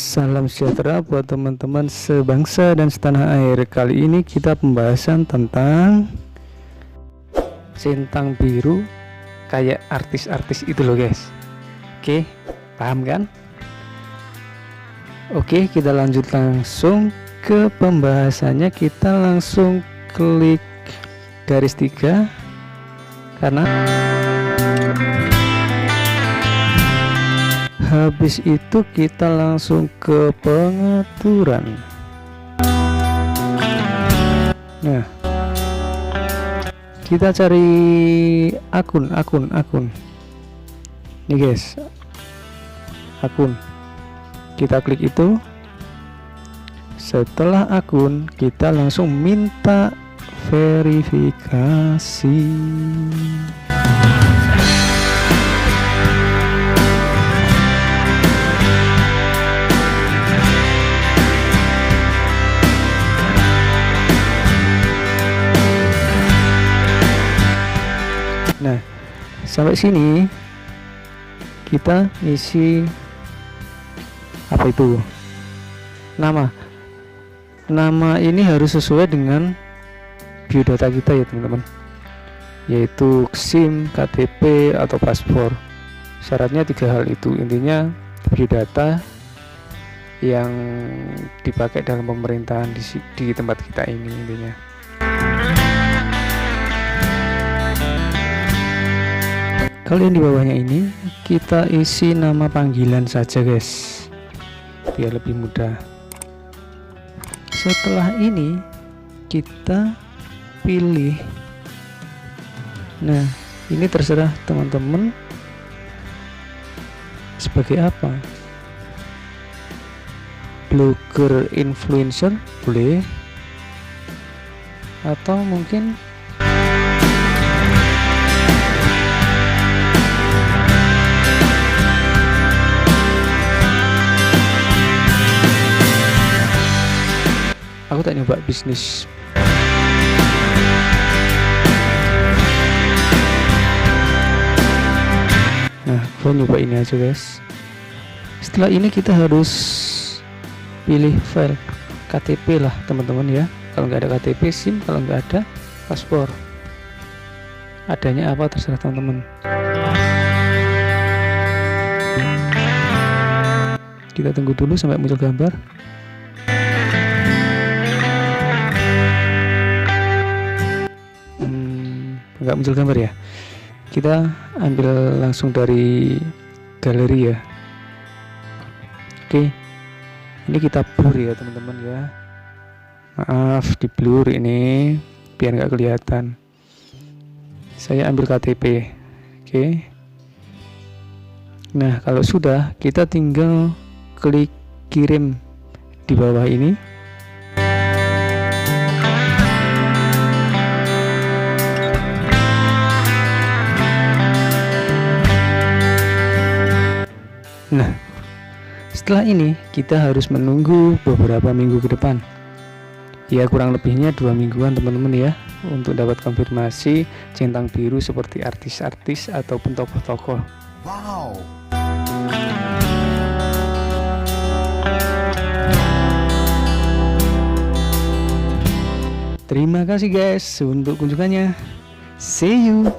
Salam sejahtera buat teman-teman sebangsa dan setanah air. Kali ini kita pembahasan tentang centang biru kayak artis-artis itu loh guys. Oke, paham kan? Oke, kita lanjut langsung ke pembahasannya. Kita langsung klik garis 3 karena habis itu kita langsung ke pengaturan. Nah, kita cari akun. Nih guys, akun. Kita klik itu. Setelah akun, kita langsung minta verifikasi. Nah, sampai sini kita isi apa itu? Nama ini harus sesuai dengan biodata kita ya teman-teman, yaitu SIM, KTP atau paspor. Syaratnya 3 hal itu, intinya biodata yang dipakai dalam pemerintahan di tempat kita ini intinya. Kalau yang di bawahnya ini kita isi nama panggilan saja guys, biar lebih mudah. Setelah ini kita pilih. Nah, ini terserah teman-teman sebagai apa. Blogger, influencer boleh, atau mungkin aku tak nyoba bisnis. Nah, aku nyoba ini aja guys. Setelah ini kita harus pilih file KTP lah teman-teman ya. Kalau nggak ada KTP, SIM. Kalau nggak ada, paspor. Adanya apa terserah teman-teman. Kita tunggu dulu sampai muncul gambar. Nggak muncul gambar ya, kita ambil langsung dari galeri ya. Oke, ini kita blur ya teman-teman ya, maaf di blur ini biar nggak kelihatan. Saya ambil KTP. Oke, nah kalau sudah, kita tinggal klik kirim di bawah ini. Nah, setelah ini kita harus menunggu beberapa minggu ke depan. Ya, kurang lebihnya 2 mingguan teman-teman ya, untuk dapat konfirmasi centang biru seperti artis-artis ataupun tokoh-tokoh. Wow. Terima kasih guys untuk kunjungannya. See you.